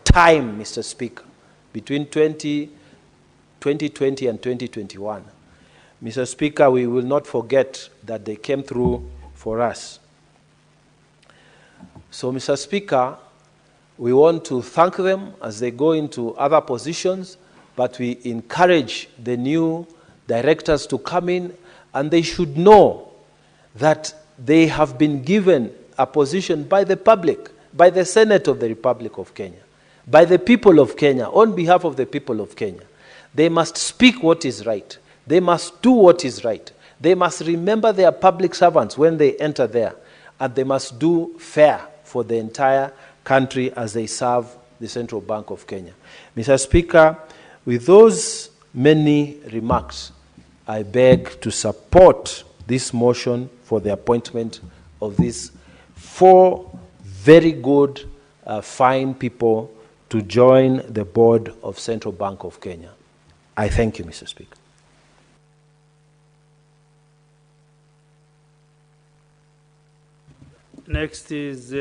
time, Mr. Speaker, between 2020 and 2021. Mr. Speaker, we will not forget that they came through for us. So, Mr. Speaker, we want to thank them as they go into other positions, but we encourage the new directors to come in, and they should know that they have been given a position by the public, by the Senate of the Republic of Kenya, by the people of Kenya, on behalf of the people of Kenya. They must speak what is right. They must do what is right. They must remember their public servants when they enter there, and they must do fair for the entire country as they serve the Central Bank of Kenya. Mr. Speaker, with those many remarks, I beg to support this motion for the appointment of these 4 very good, fine people to join the board of Central Bank of Kenya. I thank you, Mr. Speaker. Next is,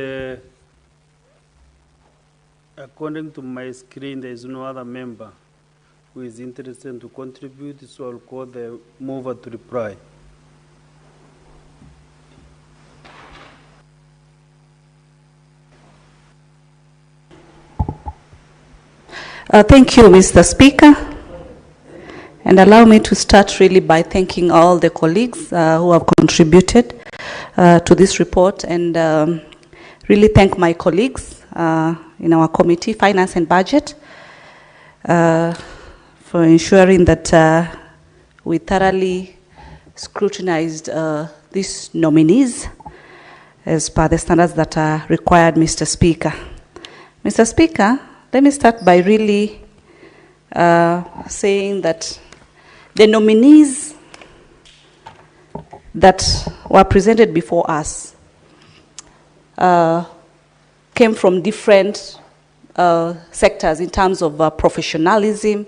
according to my screen, there is no other member who is interested to contribute, so I'll call the mover to reply. Thank you, Mr. Speaker. And allow me to start really by thanking all the colleagues who have contributed to this report, and really thank my colleagues in our committee, Finance and Budget, for ensuring that we thoroughly scrutinized these nominees as per the standards that are required, Mr. Speaker. Mr. Speaker, let me start by really saying that the nominees that were presented before us came from different sectors in terms of professionalism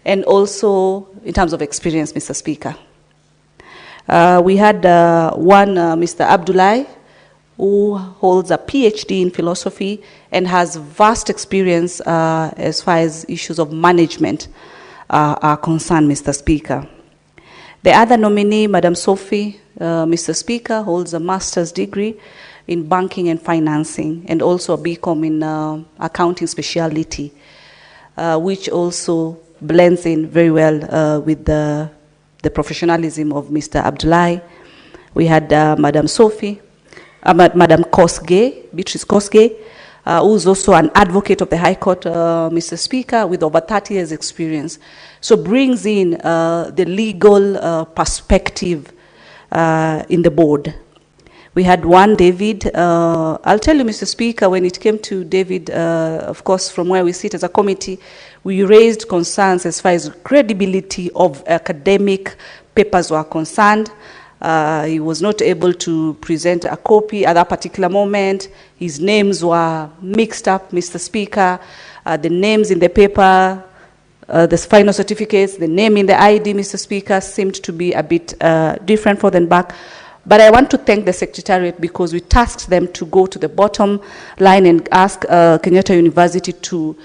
and also in terms of experience, Mr. Speaker. We had one, Mr. Abdullahi, who holds a PhD in philosophy and has vast experience as far as issues of management are concerned, Mr. Speaker. The other nominee, Madam Sophie, Mr. Speaker, holds a master's degree in banking and financing and also a BCom in accounting speciality, which also blends in very well with the professionalism of Mr. Abdullahi. We had Madam Sophie, Madam Kosgei, Beatrice Kosgei, who's also an advocate of the High Court, Mr. Speaker, with over 30 years experience. So brings in the legal perspective in the board. We had one, David. I'll tell you, Mr. Speaker, when it came to David, of course, from where we sit as a committee, we raised concerns as far as credibility of academic papers were concerned. He was not able to present a copy at that particular moment. His names were mixed up, Mr. Speaker. The names in the paper, the final certificates, the name in the ID, Mr. Speaker, seemed to be a bit different forth and back. But I want to thank the Secretariat because we tasked them to go to the bottom line and ask Kenyatta University to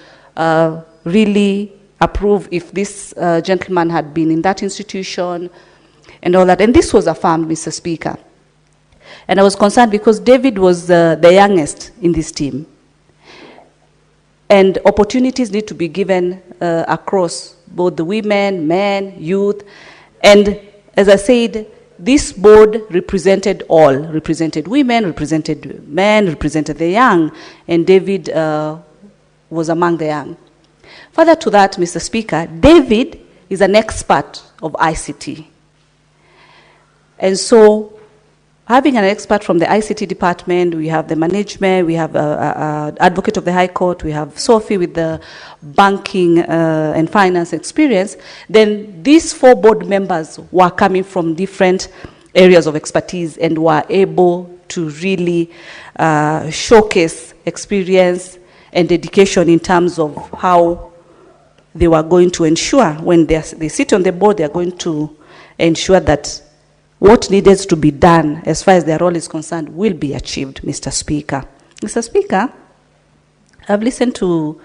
really approve if this gentleman had been in that institution and all that. And this was affirmed, Mr. Speaker. And I was concerned because David was the youngest in this team. And opportunities need to be given across both the women, men, youth. And as I said, this board represented all, represented women, represented men, represented the young, and David was among the young. Further to that, Mr. Speaker, David is an expert of ICT. And so, having an expert from the ICT department, we have the management, we have an advocate of the High Court, we have Sophie with the banking and finance experience, then these 4 board members were coming from different areas of expertise and were able to really showcase experience and dedication in terms of how they were going to ensure, when they sit on the board, they are going to ensure that what needs to be done as far as their role is concerned will be achieved, Mr. Speaker. Mr. Speaker, I've listened to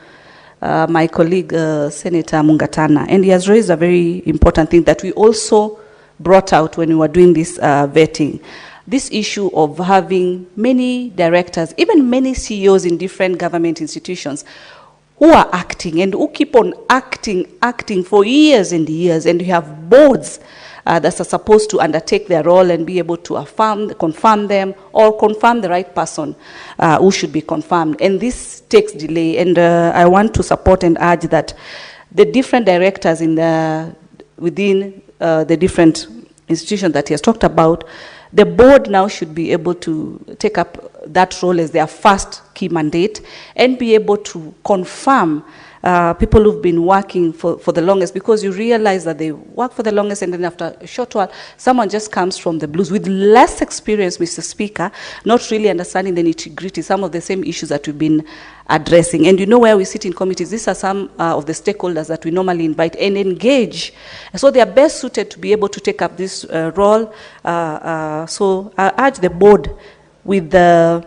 my colleague, Senator Mungatana, and he has raised a very important thing that we also brought out when we were doing this vetting. This issue of having many directors, even many CEOs in different government institutions who are acting and who keep on acting for years and years, and you have boards that are supposed to undertake their role and be able to confirm them or confirm the right person who should be confirmed. And this takes delay, and I want to support and urge that the different directors within the different institutions that he has talked about, the board now should be able to take up that role as their first key mandate and be able to confirm people who've been working for the longest, because you realize that they work for the longest and then after a short while, someone just comes from the blues with less experience, Mr. Speaker, not really understanding the nitty-gritty, some of the same issues that we've been addressing. And you know where we sit in committees, these are some of the stakeholders that we normally invite and engage. So they are best suited to be able to take up this role. So I urge the board, with the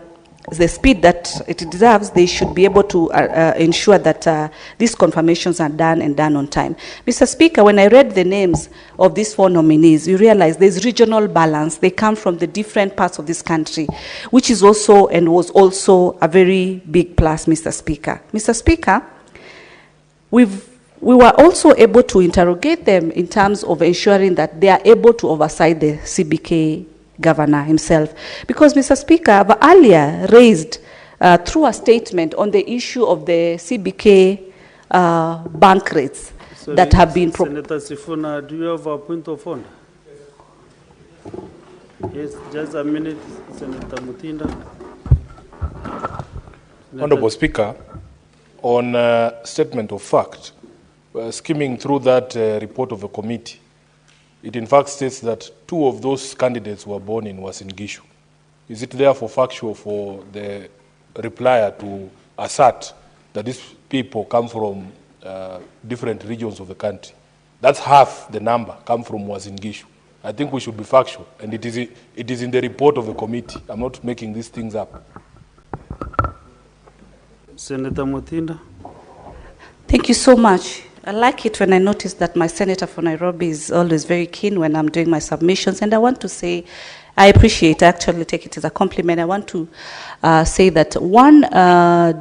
speed that it deserves, they should be able to ensure that these confirmations are done and done on time. Mr. Speaker, when I read the names of these 4 nominees, you realize there's regional balance. They come from the different parts of this country, which is also and was also a very big plus, Mr. Speaker. Mr. Speaker, we were also able to interrogate them in terms of ensuring that they are able to oversight the CBK governor himself. Because, Mr. Speaker, I've earlier raised through a statement on the issue of the CBK bank rates that have been Senator Sifuna, do you have a point of order? Yes, just a minute, Senator Mutinda. Honorable Speaker, on statement of fact, skimming through that report of the committee, it in fact states that 2 of those candidates were born in Uasin Gishu. Is it therefore factual for the replier to assert that these people come from different regions of the country? That's half the number come from Uasin Gishu. I think we should be factual, and it is in the report of the committee. I'm not making these things up. Senator Mutinda. Thank you so much. I like it when I notice that my senator for Nairobi is always very keen when I'm doing my submissions, and I want to say I appreciate, I actually take it as a compliment. I want to say that one,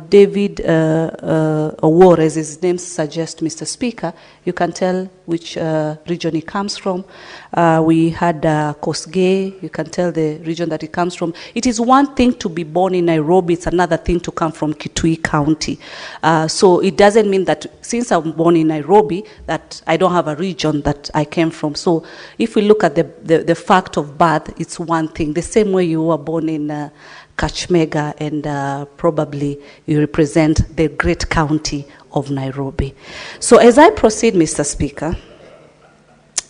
David Owor, as his name suggests, Mr. Speaker, you can tell which region he comes from. We had Kosgei, you can tell the region that he comes from. It is one thing to be born in Nairobi, it's another thing to come from Kitui County. So it doesn't mean that since I'm born in Nairobi, that I don't have a region that I came from. So if we look at the fact of birth, it's one thing. The same way you were born in Kakamega and probably you represent the great county of Nairobi. So as I proceed, Mr. Speaker,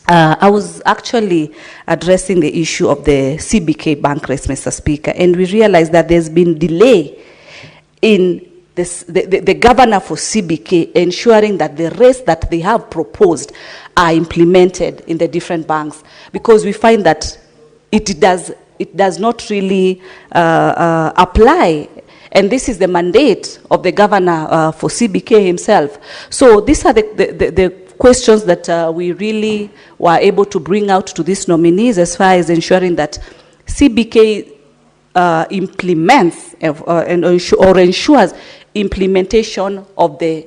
I was actually addressing the issue of the CBK bank rates, Mr. Speaker, and we realized that there's been delay in the governor for CBK ensuring that the rates that they have proposed are implemented in the different banks, because we find that it does not really apply. And this is the mandate of the governor for CBK himself. So these are the questions that we really were able to bring out to these nominees as far as ensuring that CBK implements or ensures implementation of the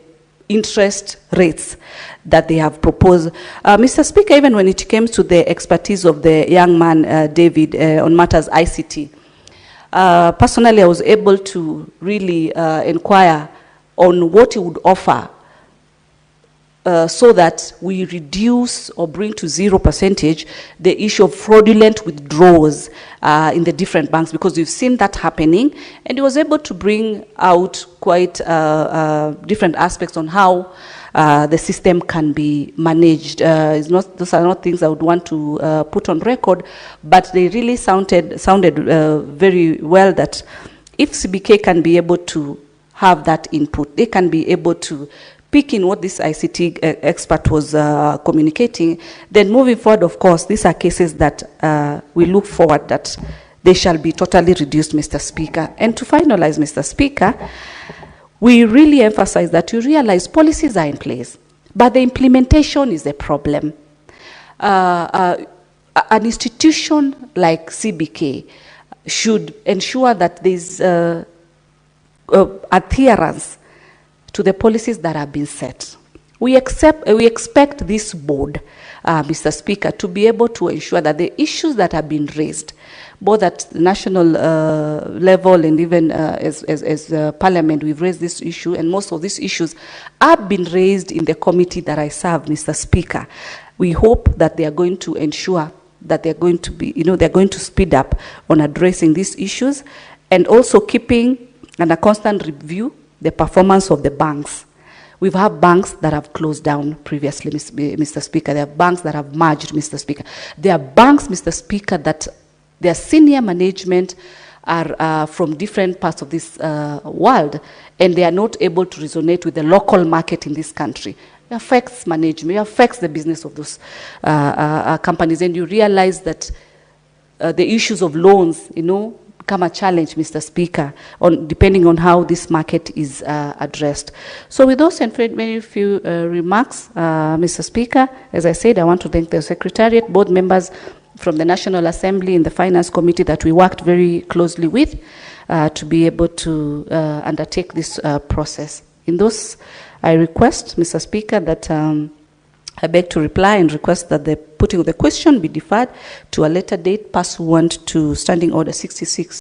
interest rates that they have proposed. Mr. Speaker, even when it came to the expertise of the young man, David, on matters ICT, personally I was able to really inquire on what he would offer so that we reduce or bring to 0% the issue of fraudulent withdrawals in the different banks, because we've seen that happening, and he was able to bring out quite different aspects on how the system can be managed. Those are not things I would want to put on record, but they really sounded very well that if CBK can be able to have that input, they can be able to pick in what this ICT expert was communicating, then moving forward, of course, these are cases that we look forward that they shall be totally reduced, Mr. Speaker. And to finalize, Mr. Speaker, we really emphasize that you realize policies are in place, but the implementation is a problem. An institution like CBK should ensure that there's adherence to the policies that have been set. We expect this board, Mr. Speaker, to be able to ensure that the issues that have been raised, both at the national level and even as Parliament, we've raised this issue, and most of these issues have been raised in the committee that I serve, Mr. Speaker. We hope that they are going to ensure that they're going to be, they're going to speed up on addressing these issues, and also keeping under constant review the performance of the banks. We've had banks that have closed down previously, Mr. Speaker. There are banks that have merged, Mr. Speaker. There are banks, Mr. Speaker, that their senior management are from different parts of this world, and they are not able to resonate with the local market in this country. It affects management, it affects the business of those companies, and you realize that the issues of loans, become a challenge, Mr. Speaker, depending on how this market is addressed. So with those and very few remarks, Mr. Speaker, as I said, I want to thank the Secretariat, board members from the National Assembly and the Finance Committee that we worked very closely with to be able to undertake this process. In those, I request, Mr. Speaker, that I beg to reply and request that the putting of the question be deferred to a later date pursuant to Standing Order 66.